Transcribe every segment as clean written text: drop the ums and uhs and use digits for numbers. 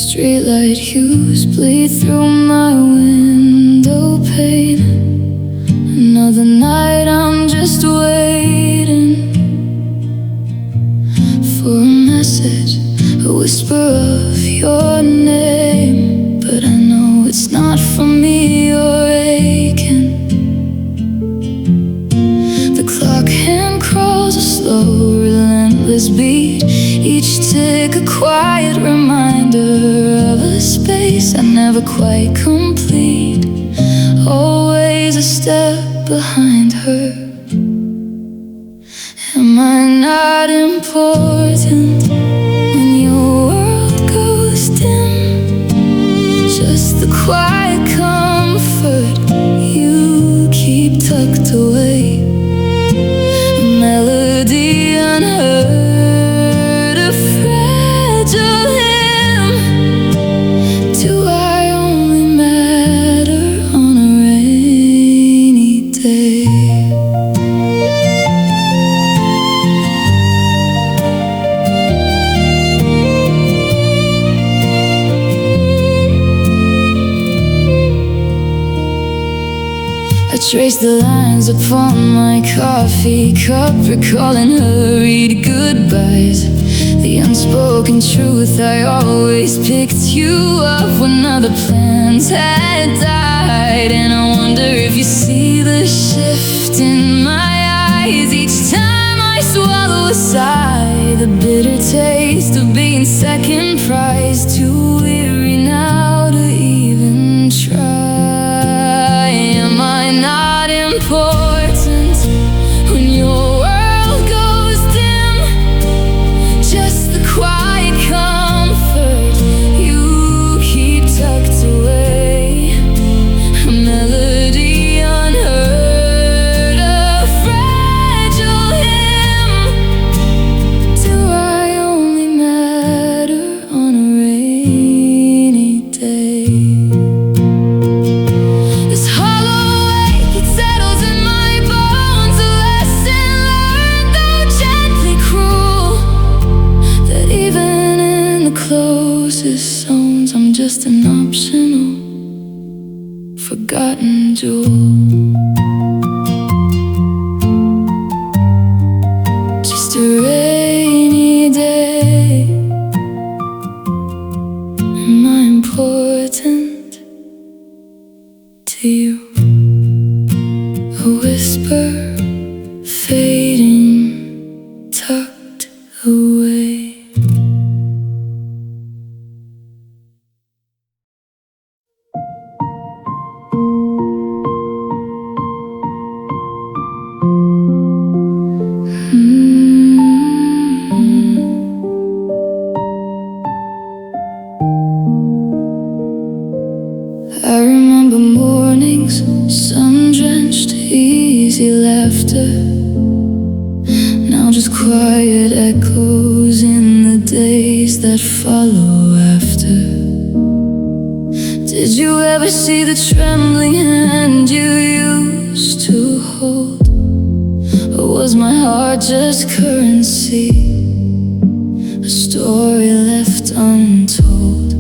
Streetlight hues bleed through my window pane. Another night I'm just waiting for a message, a whisper of your name. But I know it's not from me you're aching. The clock hand crawls a slow, relentless beat, each tick a quiet reminder of a space I never quite complete. Always a step behind her. Am I not important when your world goes dim? Just the quiet comfort you keep tucked away. A melody unheard, a fragile hymn. Do I only matter on a rainy day? I trace the lines upon my coffee cup, recalling hurried goodbyes. The unspoken truth, I always picked you up when other plans had died. And I wonder if you see the shift in my eyes each time I swallow a sigh. The bitter taste of being second prize, too weary now to even try. Am I not important when your world goes dim? Just the quiet comfort you keep tucked away. A melody unheard, a fragile hymn. Do I only matter on a rainy day? Closest zones, I'm just an optional, forgotten jewel. Just a rainy day. Am I important to you? A whisper fading, tucked away. I remember mornings, sun-drenched, easy laughter. Now just quiet echoes in the days that follow after. Did you ever see the trembling hand you used to hold? Or was my heart just currency, a story left untold?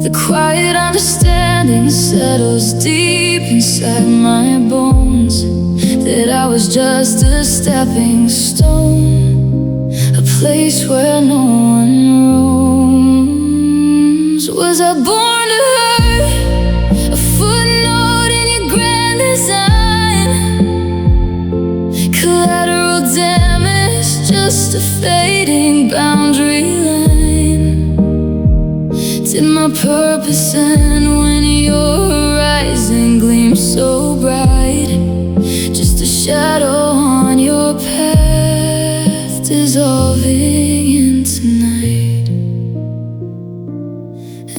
The quiet understanding settles deep inside my bones, that I was just a stepping stone, a place where no one roams. Was I born to hurt? A footnote in your grand design, collateral damage, just a fading boundary line. Did my purpose end when your horizon gleamed so bright? Just a shadow on your path, dissolving into night.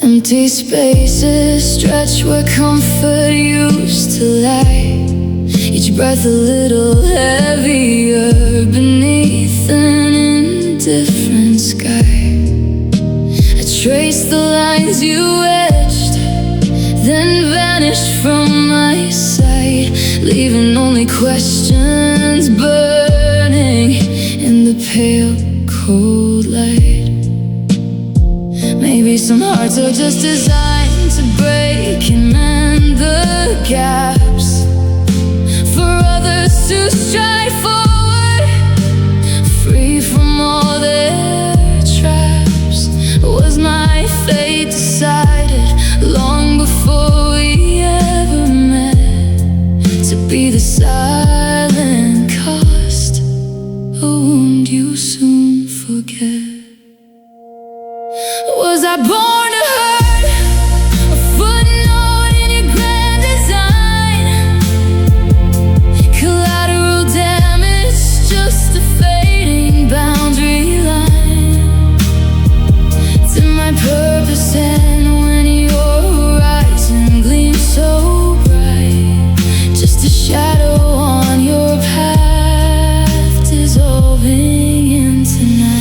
Empty spaces stretch where comfort used to lie, each breath a little heavier beneath an indifferent sky. Trace the lines you etched, then vanished from my sight, leaving only questions burning in the pale, cold light. Maybe some hearts are just designed to break and mend the gaps, for others to strive forward, free from all their traps. Was my fate decided long before we ever met, to be the silent cost, a wound you soon forget? Was I born to hurt, a footnote in your grand design, collateral damage, just a fading boundary line? Did my purpose end when your horizon gleamed so bright, just a shadow on your path, dissolving into night?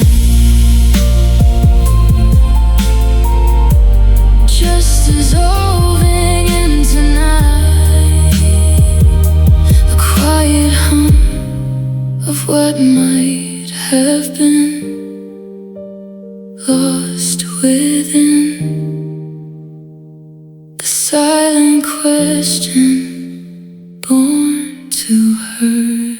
Dissolving into night, a quiet hum of what might have been, lost within the silent question, born to hurt.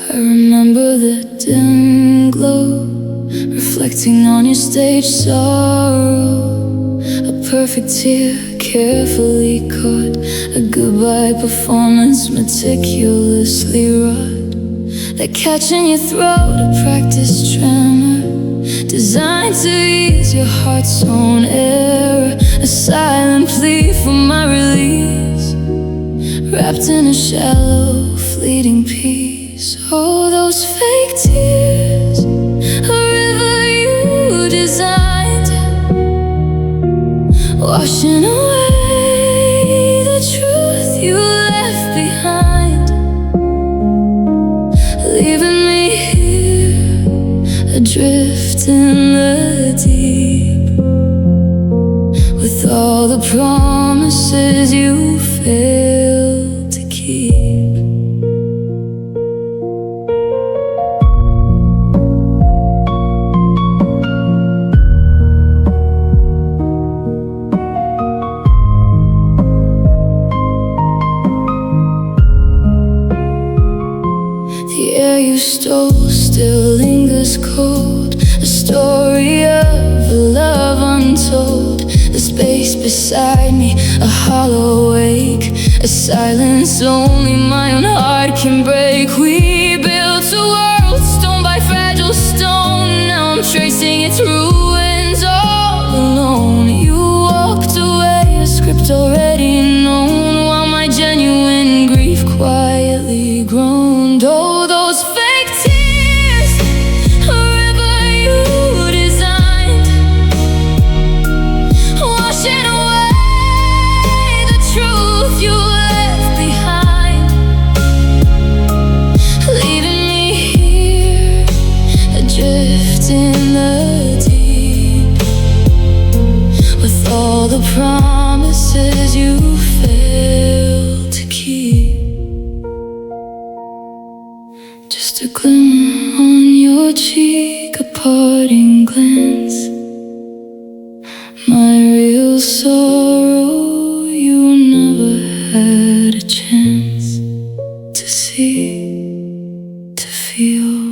I remember the dim glow reflecting on your stage sorrow, a perfect tear carefully caught, a goodbye performance meticulously wrought, that catch in your throat, a practiced tremor designed to ease your heart's own error, a silent plea for my release, wrapped in a shallow, fleeting peace. Oh, those fake tears, a river you designed, washing away the truth you left behind, leaving me here, adrift in the deep, with all the promises you failed to keep. The air you stole still lingers cold, a story of a love untold. The space beside me, a hollow wake, a silence only my own heart can break. We built a world stone by fragile stone, now I'm tracing its ruins all alone. You walked away, a script already known, while my genuine grief quietly groaned. Oh, those fake tears, a river you designed, washing away the truth you left behind, leaving me here, adrift in the deep, with all the promises you failed to keep. Just a glimmer on your cheek, a parting glance, my real sorrow you never had a chance to see, to feel.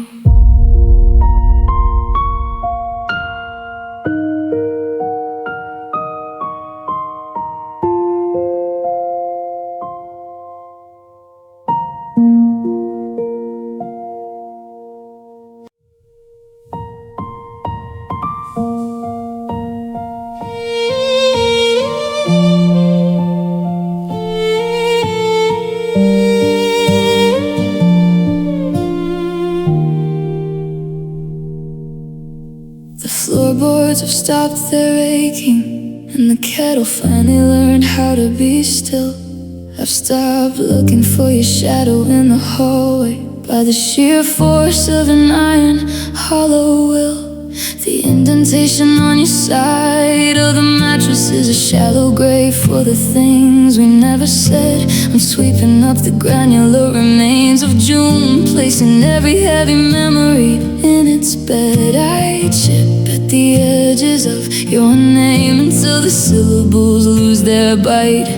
The floorboards have stopped their aching, and the kettle finally learned how to be still. I've stopped looking for your shadow in the hallway by the sheer force of an iron hollow will. The indentation on your side of the mattress is a shallow grave for the things we never said. I'm sweeping up the granular remains of June, placing every heavy memory in its bed. I chip at the edges of your name until the syllables lose their bite.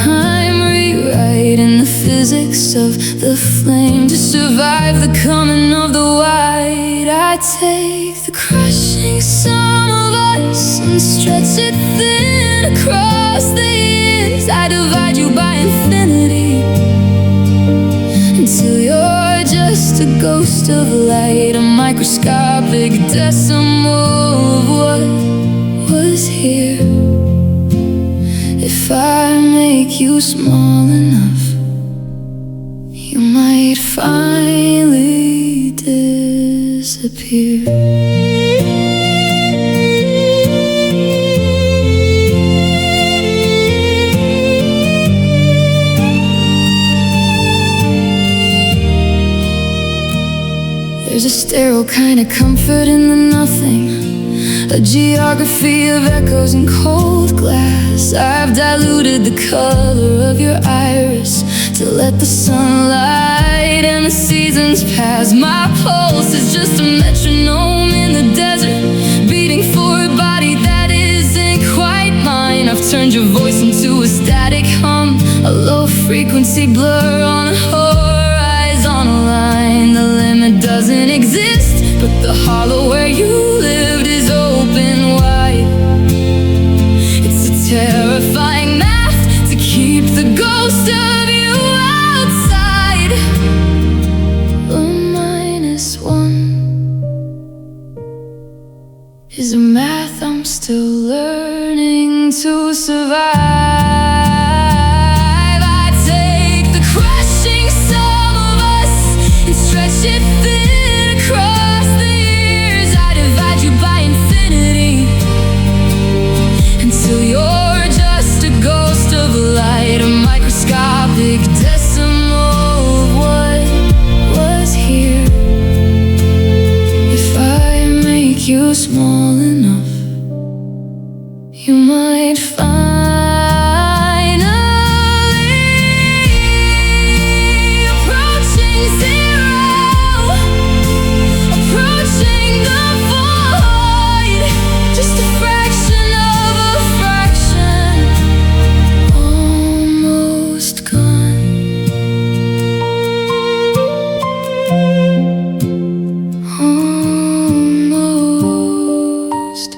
I'm rewriting the physics of the flame to survive the coming of the white. I take the crushing sum of us and stretch it thin across the years. I divide you by infinity until you're just a ghost of light, a microscopic decimal of what was here. If I make you small enough, you might finally disappear. There's a sterile kind of comfort in the nothing, a geography of echoes in cold glass. I've diluted the color of your iris to let the sunlight and the seasons pass. My pulse is just a metronome in the desert, beating for a body that isn't quite mine. I've turned your voice into a static hum, a low frequency blur on a horizontal line. The limit doesn't exist, but the hollow where you lived is open wide. It's a terrifying math to keep the ghost of you outside. A -1 is a math I'm still learning to survive. I take the crushing sum of us and stretch it thin across the years. I divide you by infinity until you're just a ghost of light, a microscopic decimal of what was here. If I make you small enough, you might finally approaching zero, approaching the void, just a fraction of a fraction, almost gone, almost,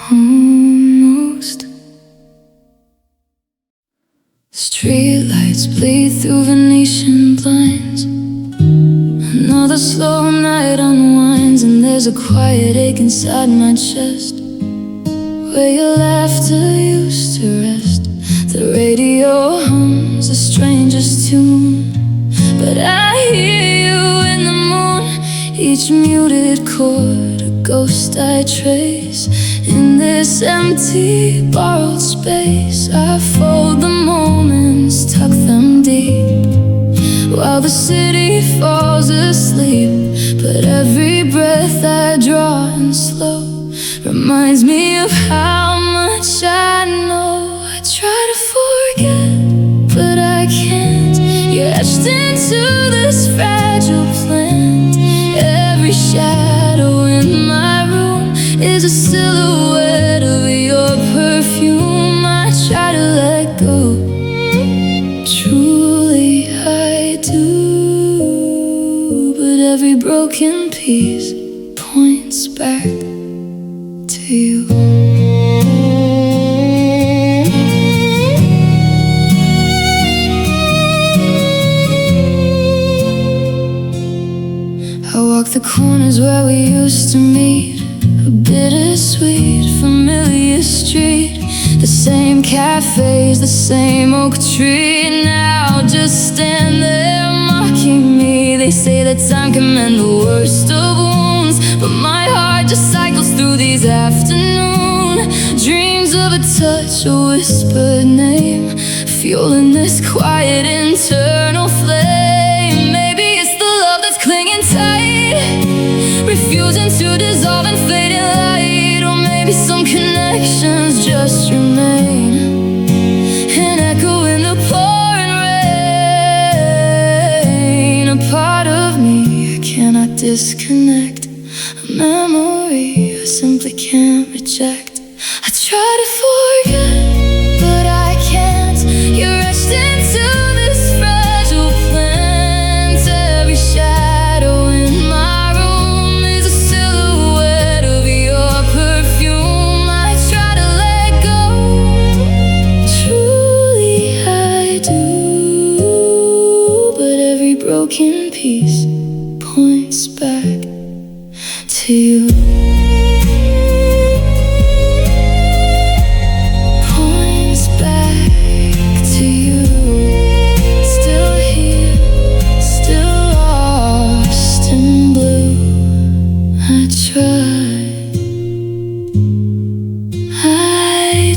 almost. Streetlights bleed through Venetian blinds. Another slow night unwinds, and there's a quiet ache inside my chest where your laughter used to rest. The radio hums a stranger's tune, but I hear you in the moon. Each muted chord, a ghost I trace in this empty, borrowed space. I fold the moments, tuck them deep, while the city falls asleep. But every breath I draw in slow reminds me of how much I know. I try to forget, but I can't. You're etched into this fragile plant. Every shadow in my room is a silhouette of your perfume. I try to let go, truly I do, but every broken piece points back to you. I walk the corners where we used to meet, a bittersweet, familiar street. The same cafes, the same oak tree. Now just stand there mocking me. They say that time can mend the worst of wounds, but my heart just cycles through these afternoon dreams of a touch, a whispered name, fueling this quiet internal flame. Maybe it's the love that's clinging tight, refusing to dissolve in fading light. Or maybe some connections just remain, an echo in the pouring rain. A part of me I cannot disconnect, a memory I simply can't reject. I try to forget, but I can't. You're etched into this fragile plant. Every shadow in my room is a silhouette of your perfume. I try to let go, truly I do, but every broken piece points back to you. Points back to you. Still here, still lost in blue. I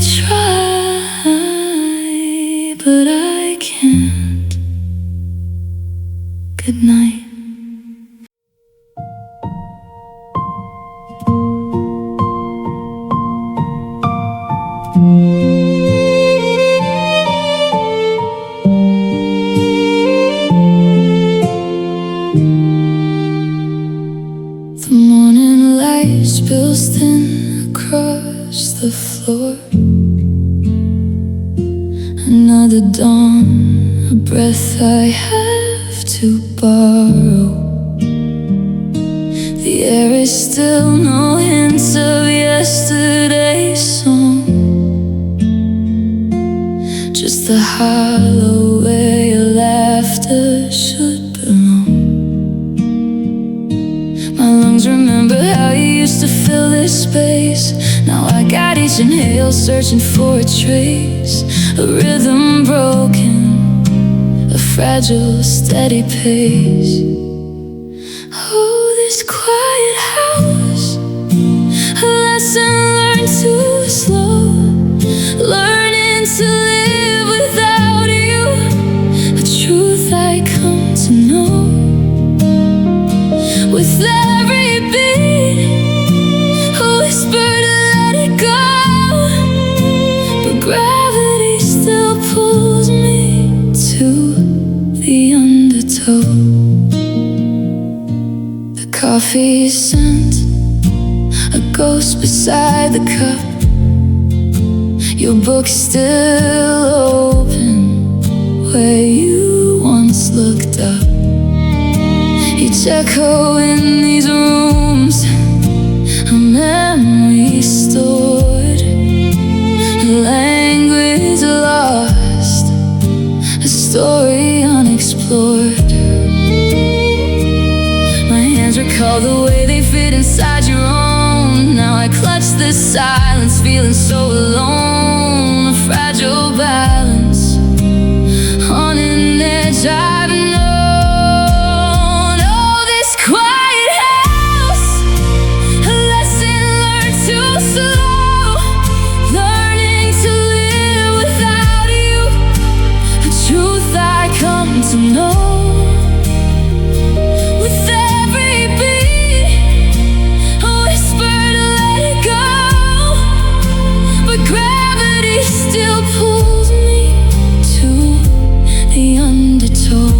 try, but I can't. Good night. The morning light spills thin across the floor. Another dawn, a breath I have to borrow. The air is still, no hints of yesterday's song, just the hollow where your laughter should belong. My lungs remember how you used to fill this space. Now I got each inhale searching for a trace, a rhythm broken, a fragile, steady pace. Oh, this quiet house, a lesson learned too slow, learning to live without you, a truth I come to know. With every beat, a whisper to let it go, but gravity still pulls me to the undertow. The coffee scent, a ghost beside the cup, your book still open where you once looked up. Each echo in these rooms, a memory stored, a language lost, a story unexplored. My hands recall the way they fit inside your own. Now I clutch this silence, feeling so alone. A fragile balance on an edge I've known. Oh, this quiet house, a lesson learned too slow, learning to live without you, a truth I come to know. With every beat, a whisper to let it go, but gravity still pulls me to the undertow.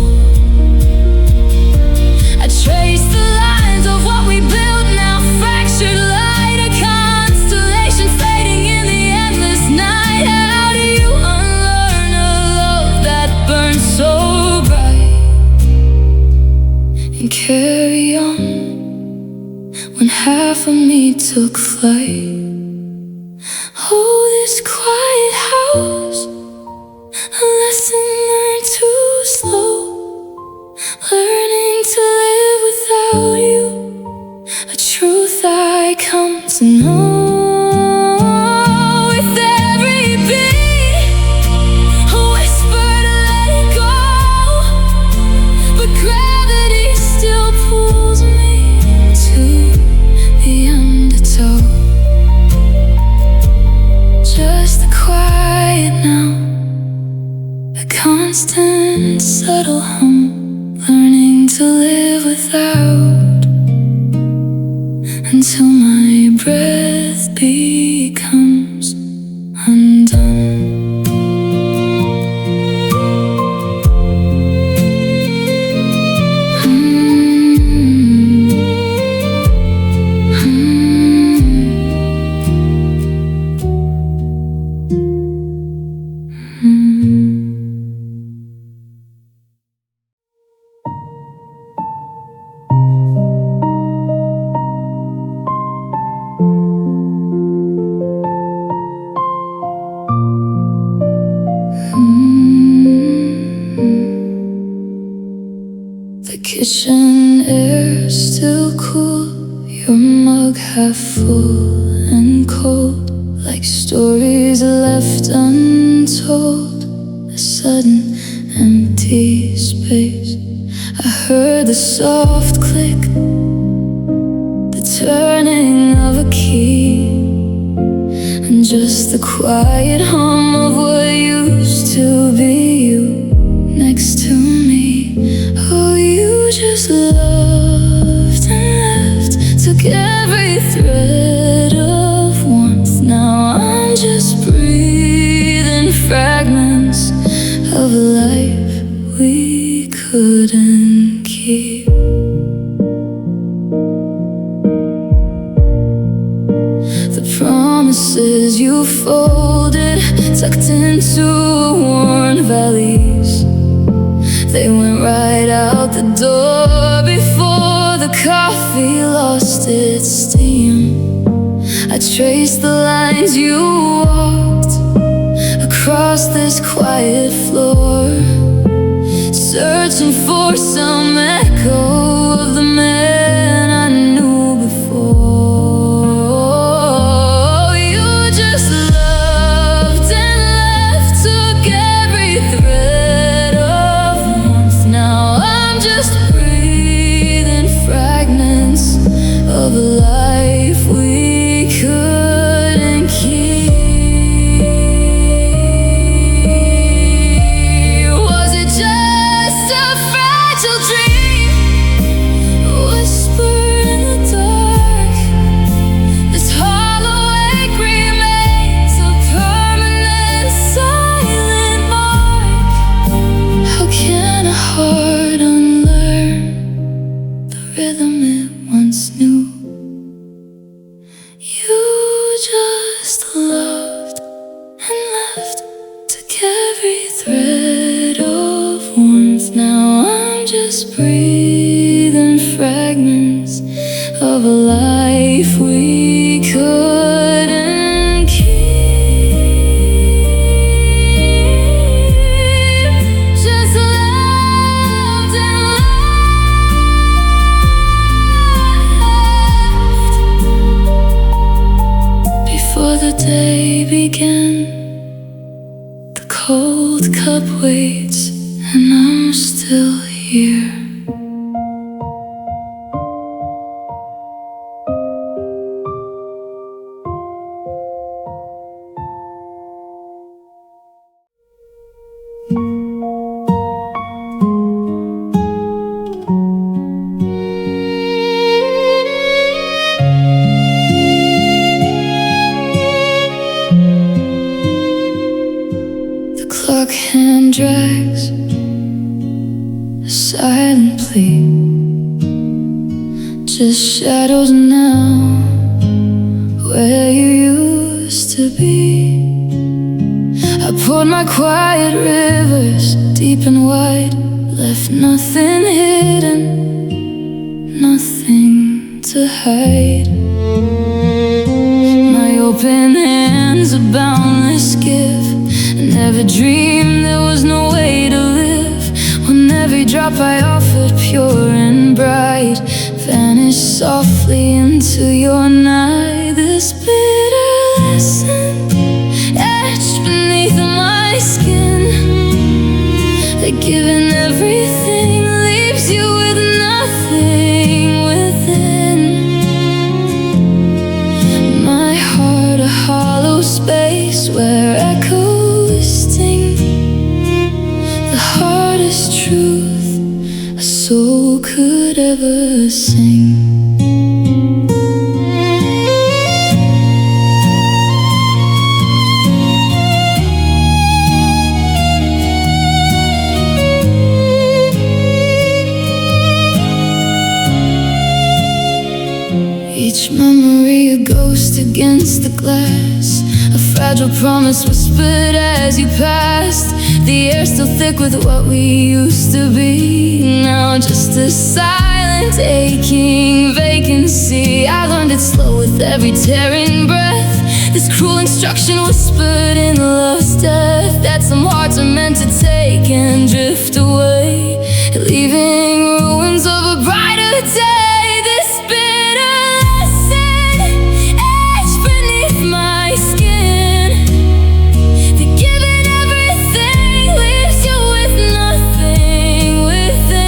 I trace the lines of what we built, now fractured light, a constellation fading in the endless night. How do you unlearn a love that burns so bright and carry on when half of me took flight? Oh, this quiet house, a lesson learned too slow, learning to live without you, a truth I come to know. With every beat, a whisper to let it go, but gravity still pulls me to the undertow. becomes undone. The kitchen air's still cool, your mug half full and cold, like stories left untold. A sudden empty space. I heard the soft click, the turning of a key, and just the quiet hum of what used to be you next to me. Oh, you just loved and left, took every thread of warmth. Now I'm just breathing fragments of a life we couldn't keep. The promises you folded, tucked into worn valleys, they went right out the door before the coffee lost its steam. I traced the lines you walked across this quiet floor, searching for some echo of the man I knew before. You just loved and left, took every thread of warmth. Now I'm just breathing fragments of a life we couldn't keep. Was it just a fragile dream, whispered in the dark? This hollow ache remains a permanent silent mark. How can a heart unlearn the rhythm it once knew? You just loved and left, took every thread of warmth. Now I'm just breathing fragments of a life we couldn't keep. Just loved and left. Before the day began, the cold cup waits, and I'm still here. The clock hand drags a silent plea, just shadows now where you used to be. I poured my quiet rivers deep and wide, left nothing hidden, nothing to hide. My open hands a boundless gift. I never dreamed there was no way to live, when every drop I offered, pure and bright, vanished softly into your night. This bitter lesson etched beneath my skin, that giving everything leaves you with nothing within. My heart a hollow space where echoes sting, the hardest truth a soul could ever sing. against the glass. A fragile promise whispered as you passed. The air still thick with what we used to be. Now just a silent, aching vacancy. I learned it slow with every tearing breath. This cruel instruction whispered in love's death, that some hearts are meant to take and drift away, leaving ruins of a brighter day. This bitter lesson etched beneath my skin, that giving everything leaves you with nothing within.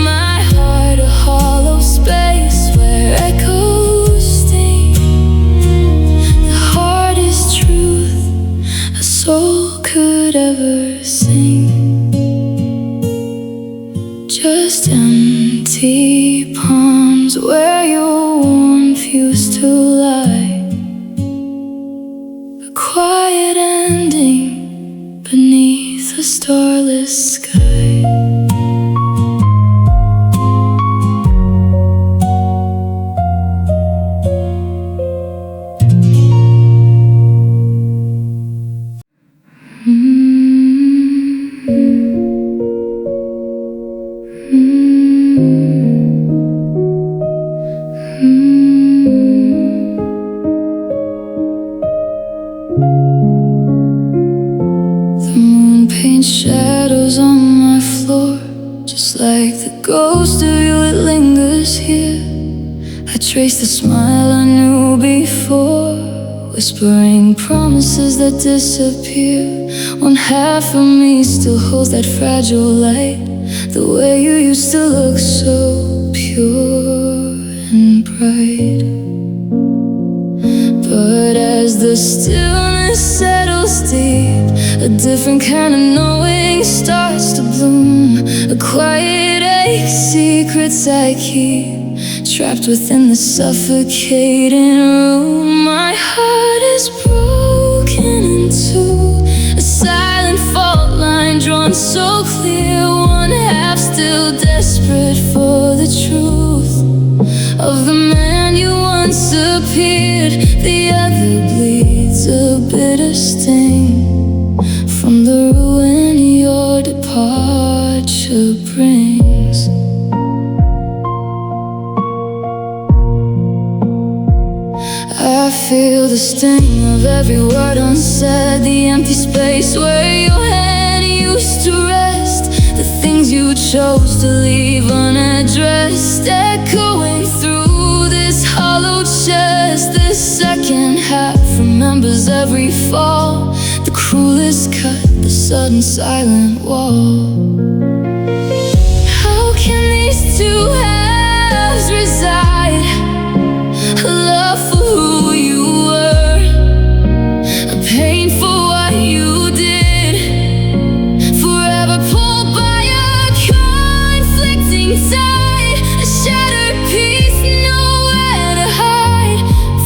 My heart a hollow space where echoes sting. The hardest truth a soul could ever sing. Just empty palms where your warmth used to lie. A quiet ending beneath a starless sky. Paint shadows on my floor, just like the ghost of you that lingers here. I trace the smile I knew before, whispering promises that disappear. One half of me still holds that fragile light, the way you used to look so pure and bright. But as the stillness settles deep, a different kind of knowing starts to bloom. A quiet ache, secrets I keep, trapped within the suffocating room. My heart is broken in two, a silent fault line drawn so clear. One half still desperate for the truth of the man you once appeared. The other bleeds a bitter sting from the ruin your departure brings. I feel the sting of every word unsaid, the empty space where your hand used to rest, the things you chose to leave unaddressed, echoing through this hollow chest. The second half remembers every fall, the cruelest cut, the sudden silent wall. How can these two halves reside? A love for who you were, a pain for what you did, forever pulled by a conflicting tide, a shattered piece, nowhere to hide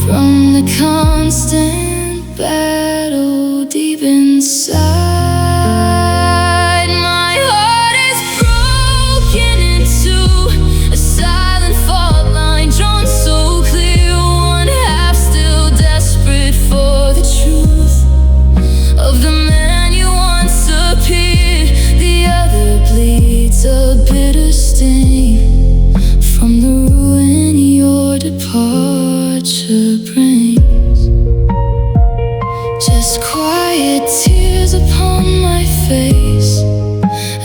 from the constant battle deep inside. My heart is broken in two, a silent fault line drawn so clear. One half still desperate for the truth of the man you once appeared. The other bleeds a bitter sting from the ruin your departure brings. Just quiet tears upon my face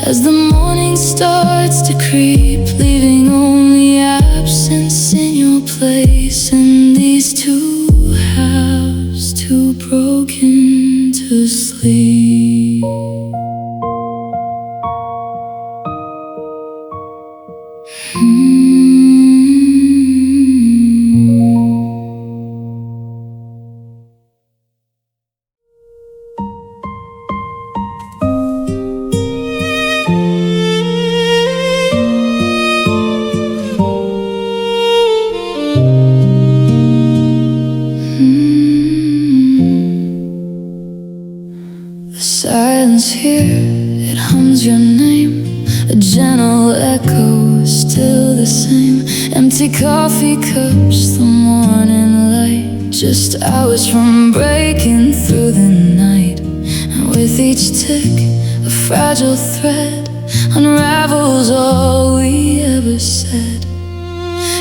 as the morning starts to creep, leaving only absence in your place. And these two halves too broken to sleep. empty coffee cups, the morning light, just hours from breaking through the night. And with each tick, a fragile thread unravels all we ever said.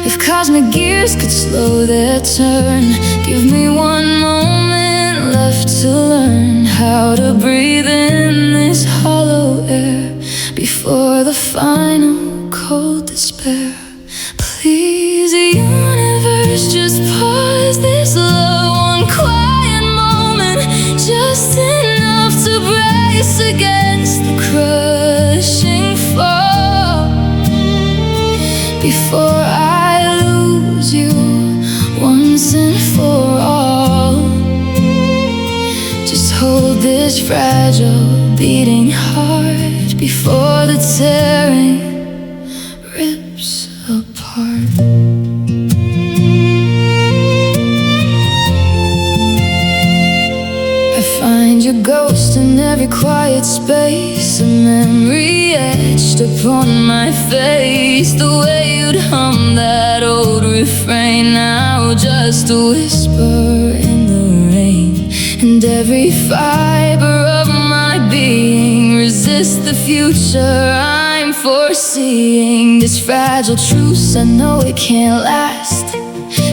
If cosmic gears could slow their turn, give me one moment left to learn how to breathe in this hollow air before the final cold despair. Please, universe, just pause this love, one quiet moment, just enough to brace against the crushing fall. Before I lose you once and for all, just hold this fragile beating heart before the tearing rips apart. I find your ghost in every quiet space, a memory etched upon my face. The way you'd hum that old refrain, now just a whisper in the rain. And every fiber of my being resists the future I'm foreseeing. This fragile truce, I know it can't last.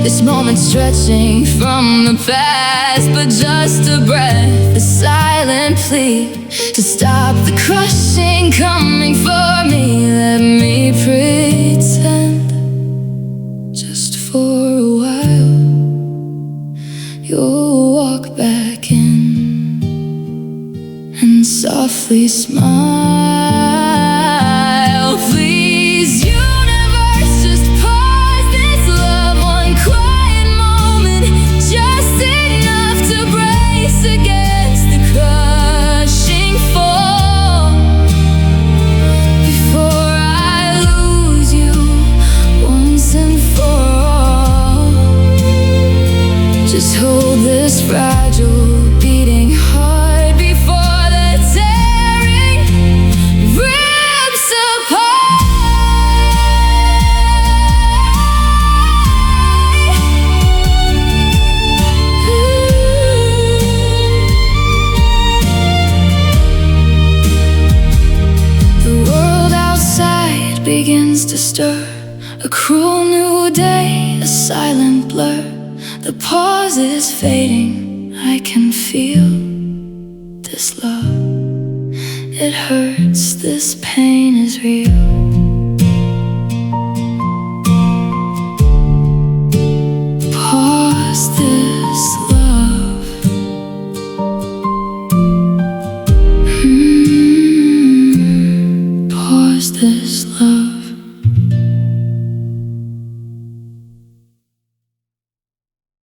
This moment stretching from the past, but just a breath, a silent plea to stop the crushing coming for me. Let me pretend, just for a while, you'll walk back in and softly smile. Please, universe, just pause this love, one quiet moment, just enough to brace against the crushing fall. Before I lose you once and for all, just hold this fragile beating heart before the tearing rips apart. The world outside begins to stir, a cruel new day, a silent blur. The pause is fading, I can feel this love. It hurts, this pain is real.